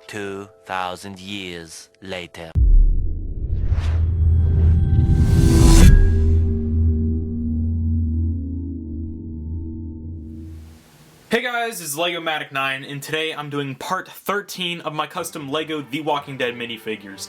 2,000 years later. Hey guys, it's LegoMatic9, and today I'm doing part 13 of my custom LEGO The Walking Dead minifigures.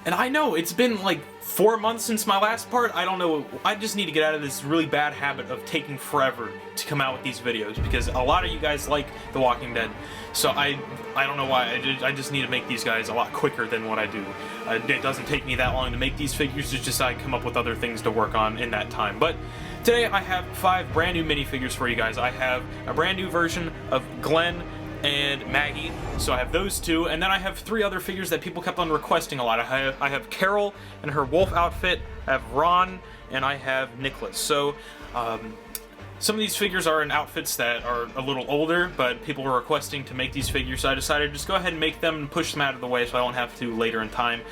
And I know, it's been like 4 months since my last part. I don't know, I just need to get out of this really bad habit of taking forever to come out with these videos, because a lot of you guys like The Walking Dead. So I don't know why, I just need to make these guys a lot quicker than what I do. It doesn't take me that long to make these figures, it's just I come up with other things to work on in that time. But today I have 5 brand new minifigures for you guys. I have a brand new version of Glenn and Maggie, so I have those two, and then I have 3 other figures that people kept on requesting a lot. I have Carol in her wolf outfit, I have Ron, and I have Nicholas. So some of these figures are in outfits that are a little older, but people were requesting to make these figures, so I decided to just go ahead and make them and push them out of the way so I don't have to later in time.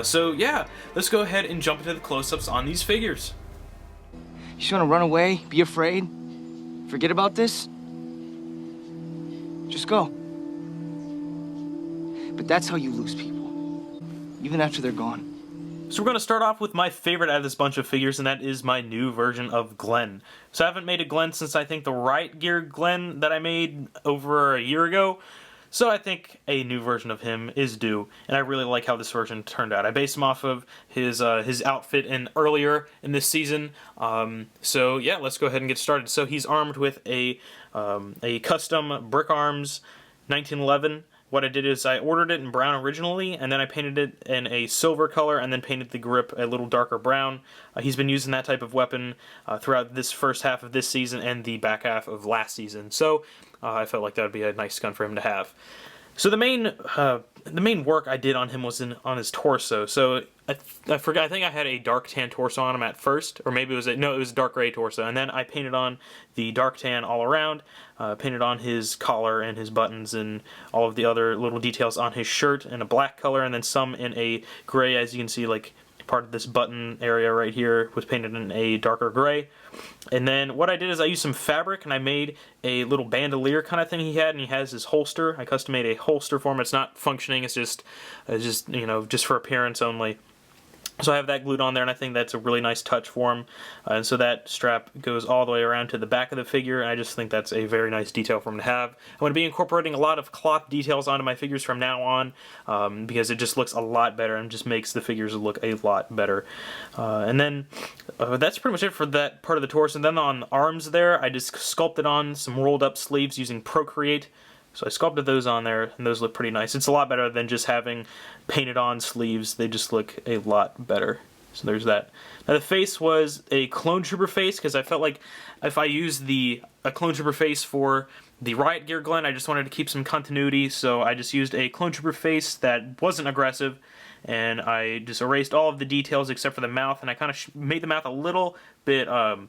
So yeah, let's go ahead and jump into the close-ups on these figures. You just want to run away, be afraid, forget about this? Just go. But that's how you lose people, even after they're gone. So we're going to start off with my favorite out of this bunch of figures, and that is my new version of Glenn. So I haven't made a Glenn since I think the Riot Gear Glenn that I made over a year ago. So I think a new version of him is due, and I really like how this version turned out. I based him off of his outfit earlier in this season. So yeah, let's go ahead and get started. So he's armed with a custom Brick Arms 1911. What I did is I ordered it in brown originally, and then I painted it in a silver color, and then painted the grip a little darker brown. He's been using that type of weapon throughout this first half of this season and the back half of last season. So I felt like that would be a nice gun for him to have. So the main work I did on him was on his torso. So I forgot. I think I had a dark tan torso on him at first, or maybe it was it was a dark gray torso, and then I painted on the dark tan all around. Painted on his collar and his buttons and all of the other little details on his shirt in a black color, and then some in a gray. As you can see, like part of this button area right here was painted in a darker gray. And then what I did is I used some fabric and I made a little bandolier kind of thing he had, and he has his holster. I custom made a holster for him. It's not functioning, it's just you know, just for appearance only. So I have that glued on there, and I think that's a really nice touch for him. And so that strap goes all the way around to the back of the figure, and I just think that's a very nice detail for him to have. I'm going to be incorporating a lot of cloth details onto my figures from now on, because it just looks a lot better and just makes the figures look a lot better. And then that's pretty much it for that part of the torso. And then on the arms there, I just sculpted on some rolled up sleeves using Procreate. So I sculpted those on there, and those look pretty nice. It's a lot better than just having painted on sleeves. They just look a lot better. So there's that. Now the face was a Clone Trooper face, because I felt like if I used a Clone Trooper face for the Riot Gear Glenn, I just wanted to keep some continuity, so I just used a Clone Trooper face that wasn't aggressive, and I just erased all of the details except for the mouth, and I kind of made the mouth a little bit a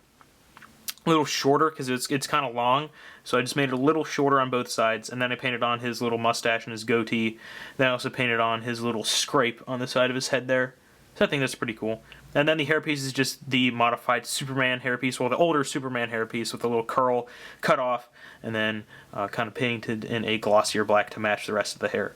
little shorter because it's kind of long, so I just made it a little shorter on both sides, and then I painted on his little mustache and his goatee. Then I also painted on his little scrape on the side of his head there. So I think that's pretty cool. And then the hairpiece is just the modified Superman hairpiece, well, the older Superman hairpiece with a little curl cut off, and then kind of painted in a glossier black to match the rest of the hair.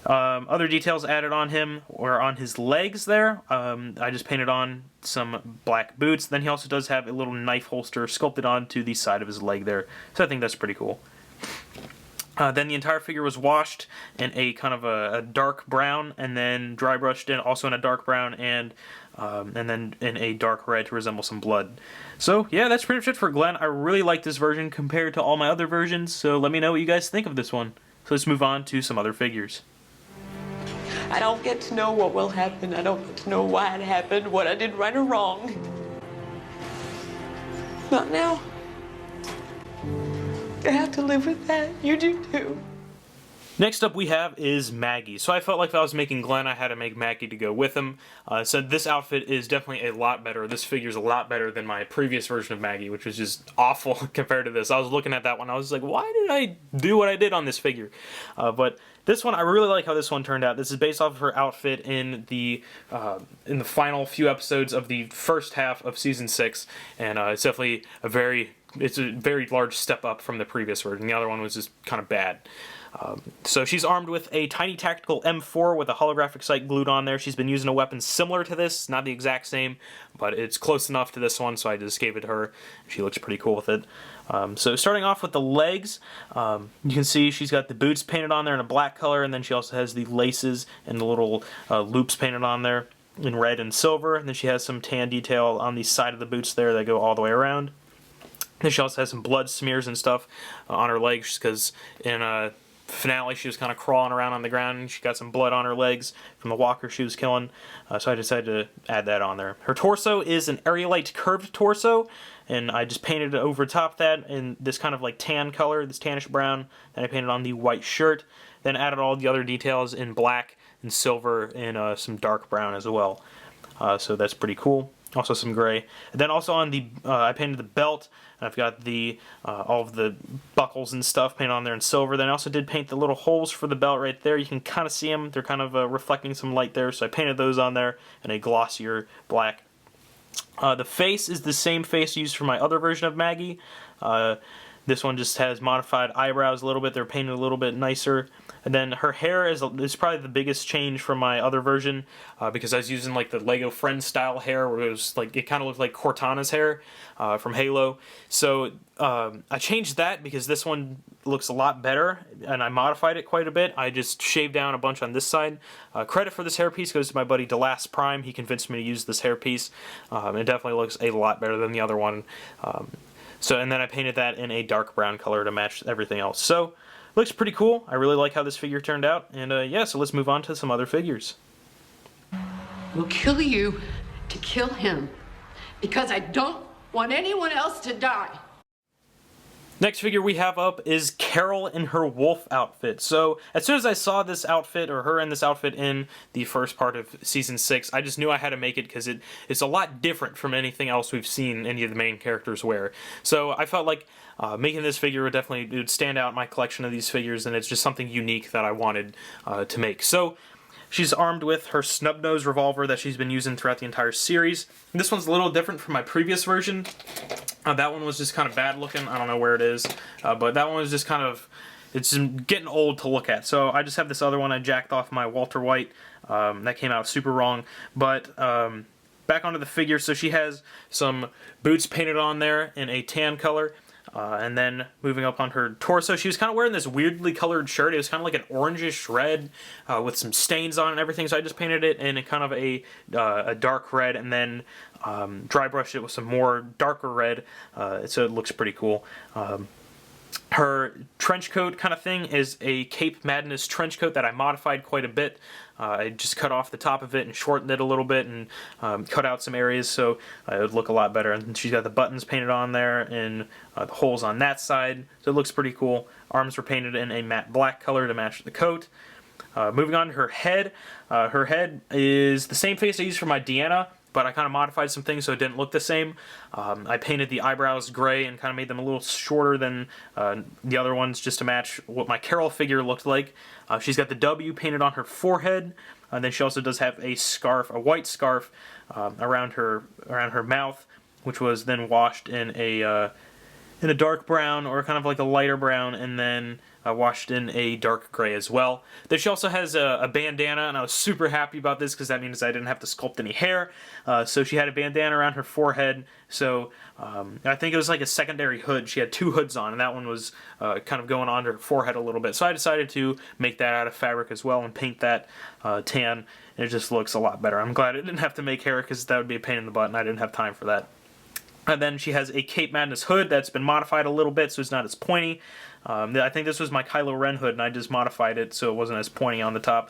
Other details added on him were on his legs there. I just painted on some black boots. Then he also does have a little knife holster sculpted onto the side of his leg there. So I think that's pretty cool. Then the entire figure was washed in a kind of a dark brown, and then dry brushed in also in a dark brown, and then in a dark red to resemble some blood. So yeah, that's pretty much it for Glenn. I really like this version compared to all my other versions, so let me know what you guys think of this one. So let's move on to some other figures. I don't get to know what will happen. I don't get to know why it happened, what I did right or wrong. Not now. I have to live with that. You do too. Next up we have is Maggie. So I felt like if I was making Glenn, I had to make Maggie to go with him. So this outfit is definitely a lot better. This figure's a lot better than my previous version of Maggie, which was just awful compared to this. I was looking at that one, I was like, why did I do what I did on this figure? But this one, I really like how this one turned out. This is based off of her outfit in the final few episodes of the first half of Season 6, and it's definitely a very large step up from the previous version. The other one was just kind of bad. So she's armed with a tiny tactical M4 with a holographic sight glued on there. She's been using a weapon similar to this, not the exact same, but it's close enough to this one, so I just gave it to her. She looks pretty cool with it. So starting off with the legs, you can see she's got the boots painted on there in a black color, and then she also has the laces and the little loops painted on there in red and silver. And then she has some tan detail on the side of the boots there that go all the way around. Then she also has some blood smears and stuff on her legs, because in finale she was kind of crawling around on the ground and she got some blood on her legs from the walker she was killing, so I decided to add that on there. Her torso is an aerolite curved torso, and I just painted it over top that in this kind of like tan color, this tannish brown. Then I painted on the white shirt, then added all the other details in black and silver and some dark brown as well. So that's pretty cool. Also some gray. And then also on the I painted the belt, and I've got the all of the buckles and stuff painted on there in silver. Then I also did paint the little holes for the belt right there. You can kind of see them. They're kind of reflecting some light there, so I painted those on there in a glossier black. The face is the same face used for my other version of Maggie. This one just has modified eyebrows a little bit. They're painted a little bit nicer. And then her hair is probably the biggest change from my other version, because I was using like the Lego Friends style hair, where it was like, it kind of looked like Cortana's hair from Halo. So I changed that because this one looks a lot better, and I modified it quite a bit. I just shaved down a bunch on this side. Credit for this hairpiece goes to my buddy DeLast Prime. He convinced me to use this hairpiece. It definitely looks a lot better than the other one. And then I painted that in a dark brown color to match everything else. So, looks pretty cool. I really like how this figure turned out. And yeah, so let's move on to some other figures. We'll kill you to kill him, because I don't want anyone else to die. Next figure we have up is Carol in her wolf outfit. So as soon as I saw this outfit, or her in this outfit in the first part of Season 6, I just knew I had to make it because it's a lot different from anything else we've seen any of the main characters wear. So I felt like making this figure would stand out in my collection of these figures, and it's just something unique that I wanted to make. So she's armed with her snub-nose revolver that she's been using throughout the entire series. This one's a little different from my previous version. That one was just kind of bad looking. I don't know where it is. But that one was just kind of, it's just getting old to look at. So I just have this other one I jacked off my Walter White. That came out super wrong. But back onto the figure. So she has some boots painted on there in a tan color. And then moving up on her torso, she was kind of wearing this weirdly colored shirt. It was kind of like an orangish red with some stains on it and everything. So I just painted it in a kind of a dark red, and then dry brushed it with some more darker red, so it looks pretty cool. Her trench coat kind of thing is a Cape Madness trench coat that I modified quite a bit. I just cut off the top of it and shortened it a little bit, and cut out some areas so it would look a lot better. And she's got the buttons painted on there and the holes on that side, so it looks pretty cool. Arms were painted in a matte black color to match the coat. Moving on to her head. Her head is the same face I used for my Deanna, but I kind of modified some things so it didn't look the same. I painted the eyebrows gray and kind of made them a little shorter than the other ones, just to match what my Carol figure looked like. She's got the W painted on her forehead, and then she also does have a scarf, a white scarf, around her mouth, which was then washed in a dark brown, or kind of like a lighter brown, and then washed in a dark gray as well. Then she also has a bandana, and I was super happy about this because that means I didn't have to sculpt any hair. So she had a bandana around her forehead, so I think it was like a secondary hood. She had two hoods on, and that one was kind of going on to her forehead a little bit. So I decided to make that out of fabric as well and paint that tan, and it just looks a lot better. I'm glad I didn't have to make hair because that would be a pain in the butt, and I didn't have time for that. And then she has a Cape Madness hood that's been modified a little bit, so it's not as pointy. I think this was my Kylo Ren hood, and I just modified it so it wasn't as pointy on the top.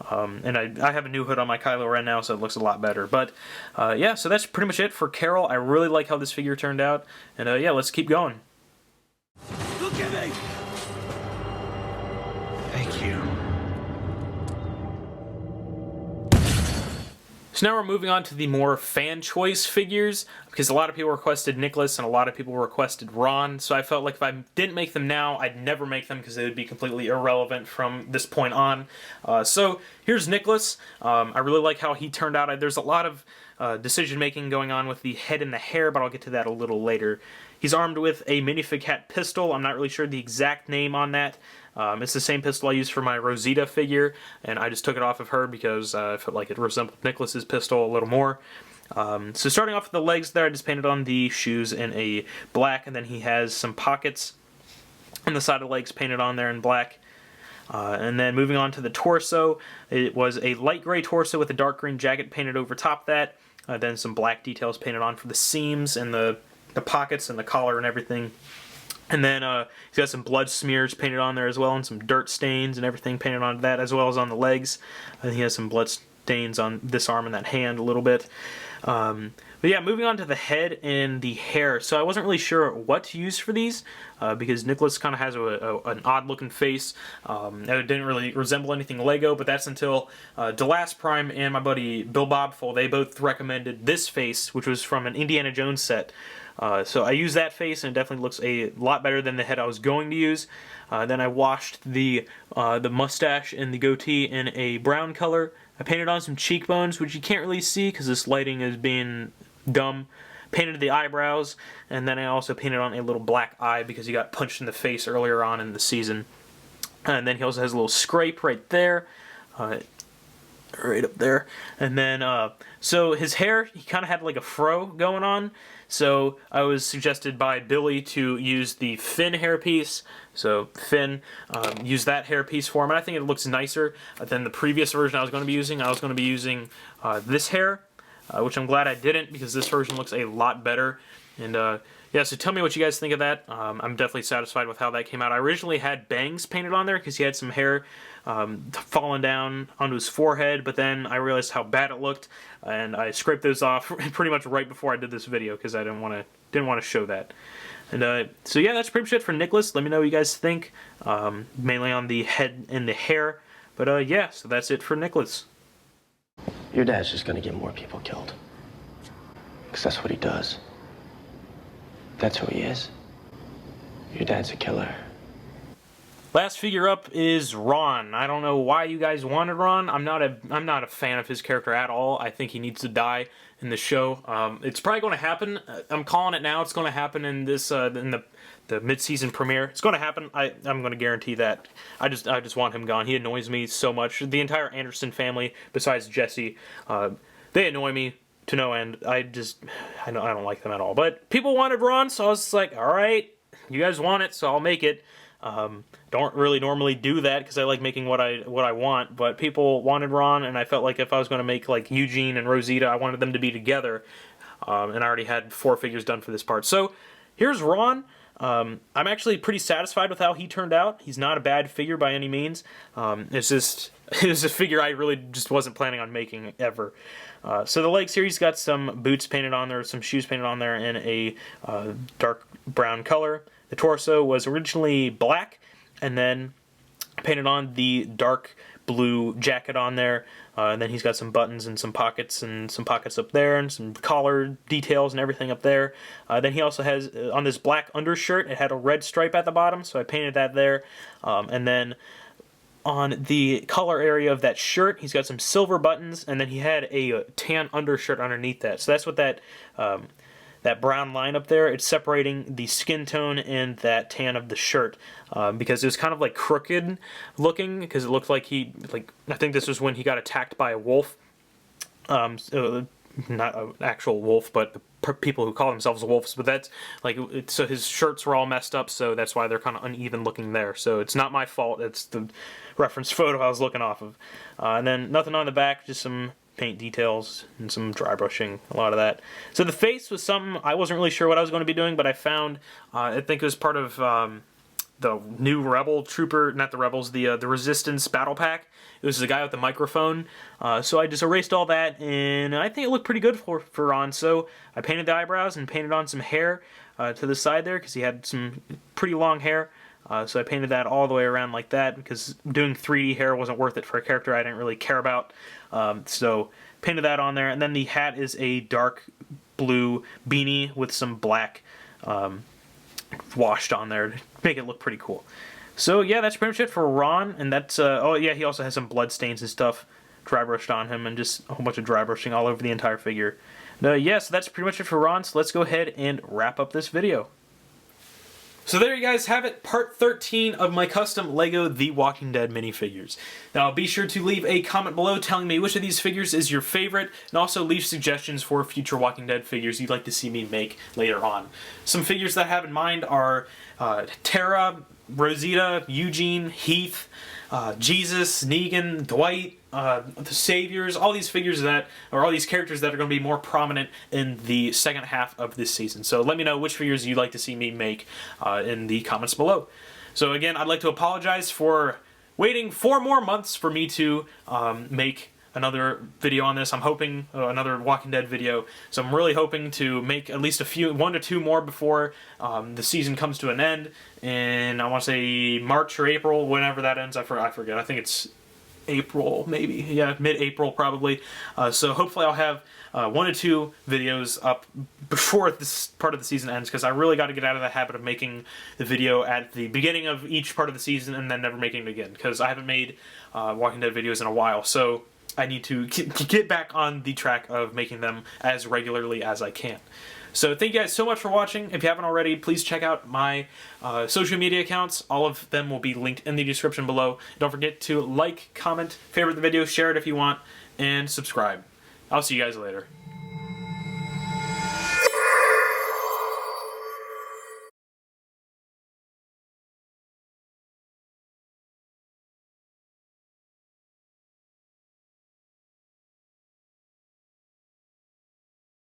And I have a new hood on my Kylo Ren now, so it looks a lot better. But yeah, so that's pretty much it for Carol. I really like how this figure turned out. And yeah, let's keep going. Look at me! Thank you. So now we're moving on to the more fan choice figures, because a lot of people requested Nicholas and a lot of people requested Ron, so I felt like if I didn't make them now, I'd never make them because they would be completely irrelevant from this point on. So here's Nicholas. I really like how he turned out. There's a lot of decision making going on with the head and the hair, but I'll get to that a little later. He's armed with a minifig hat pistol. I'm not really sure the exact name on that, It's the same pistol I used for my Rosita figure, and I just took it off of her because I felt like it resembled Nicholas's pistol a little more. So starting off with the legs there, I just painted on the shoes in a black, and then he has some pockets on the side of the legs painted on there in black. And then moving on to the torso, it was a light gray torso with a dark green jacket painted over top of that. Then some black details painted on for the seams and the pockets and the collar and everything. And then he's got some blood smears painted on there as well, and some dirt stains and everything painted on that, as well as on the legs. And he has some blood stains on this arm and that hand a little bit. But yeah, moving on to the head and the hair. So I wasn't really sure what to use for these because Nicholas kind of has an odd-looking face. It didn't really resemble anything Lego, but that's until DeLast Prime and my buddy Bill Bobful, they both recommended this face, which was from an Indiana Jones set. So I used that face, and it definitely looks a lot better than the head I was going to use. Then I washed the mustache and the goatee in a brown color. I painted on some cheekbones, which you can't really see because this lighting is being dumb. Painted the eyebrows, and then I also painted on a little black eye because he got punched in the face earlier on in the season. And then he also has a little scrape right there. Right up there. And then, so his hair, he kind of had like a fro going on. So I was suggested by Billy to use the Finn hairpiece. So Finn, use that hairpiece for him. And I think it looks nicer than the previous version I was going to be using. I was going to be using this hair, which I'm glad I didn't because this version looks a lot better. And yeah, so tell me what you guys think of that. I'm definitely satisfied with how that came out. I originally had bangs painted on there because he had some hair falling down onto his forehead, but then I realized how bad it looked, and I scraped those off pretty much right before I did this video because I didn't want to show that. And so yeah, that's pretty much it for Nicholas. Let me know what you guys think, mainly on the head and the hair. But yeah, so that's it for Nicholas. Your dad's just gonna get more people killed. Because that's what he does. That's who he is. Your dad's a killer. Last figure up is Ron. I don't know why you guys wanted Ron. I'm not a fan of his character at all. I think he needs to die in the show. It's probably going to happen. I'm calling it now. It's going to happen in this in the mid-season premiere. It's going to happen. I'm going to guarantee that. I just want him gone. He annoys me so much. The entire Anderson family, besides Jesse, they annoy me to no end. I don't like them at all. But people wanted Ron, so I was like, all right, you guys want it, so I'll make it. Don't really normally do that because I like making what I want, but people wanted Ron, and I felt like if I was going to make like Eugene and Rosita, I wanted them to be together, and I already had 4 figures done for this part. So here's Ron. I'm actually pretty satisfied with how he turned out. He's not a bad figure by any means. It's just it was a figure I really just wasn't planning on making ever. So the legs here, he's got some boots painted on there, some shoes painted on there in a dark brown color. The torso was originally black, and then painted on the dark blue jacket on there. And then he's got some buttons and some pockets up there, and some collar details and everything up there. Then he also has, on this black undershirt, it had a red stripe at the bottom, so I painted that there. And then on the collar area of that shirt, he's got some silver buttons, and then he had a tan undershirt underneath that. So that's what that brown line up there, it's separating the skin tone and that tan of the shirt, because it was kind of like crooked looking, because it looked like I think this was when he got attacked by a wolf. So not an actual wolf, but the people who call themselves wolves. But that's like, so his shirts were all messed up, so that's why they're kind of uneven looking there. So it's not my fault. It's the reference photo I was looking off of. And then nothing on the back, just some paint details and some dry brushing, a lot of that. So the face was something I wasn't really sure what I was going to be doing, but I found, I think it was part of the new Rebel Trooper, not the Rebels, the Resistance Battle Pack. It was the guy with the microphone. So I just erased all that, and I think it looked pretty good for Ron. So I painted the eyebrows and painted on some hair to the side there, because he had some pretty long hair. So I painted that all the way around like that, because doing 3D hair wasn't worth it for a character I didn't really care about. So painted that on there, and then the hat is a dark blue beanie with some black washed on there to make it look pretty cool. So yeah, that's pretty much it for Ron, and that's, oh yeah, he also has some blood stains and stuff dry brushed on him, and just a whole bunch of dry brushing all over the entire figure. Yeah, so that's pretty much it for Ron, so let's go ahead and wrap up this video. So there you guys have it, part 13 of my custom LEGO The Walking Dead minifigures. Now be sure to leave a comment below telling me which of these figures is your favorite, and also leave suggestions for future Walking Dead figures you'd like to see me make later on. Some figures that I have in mind are Tara, Rosita, Eugene, Heath, Jesus, Negan, Dwight, the Saviors, all these figures that, or all these characters that are going to be more prominent in the second half of this season. So let me know which figures you'd like to see me make in the comments below. So again, I'd like to apologize for waiting 4 more months for me to make another video on this. I'm hoping another Walking Dead video, so I'm really hoping to make at least 1 to 2 more before the season comes to an end, and I want to say March or April, whenever that ends. I forget. I think it's April, maybe. Yeah, mid-April probably. So hopefully I'll have 1 to 2 videos up before this part of the season ends, because I really got to get out of the habit of making the video at the beginning of each part of the season and then never making it again, because I haven't made Walking Dead videos in a while. So I need to get back on the track of making them as regularly as I can. So thank you guys so much for watching. If you haven't already, please check out my social media accounts. All of them will be linked in the description below. Don't forget to like, comment, favorite the video, share it if you want, and subscribe. I'll see you guys later.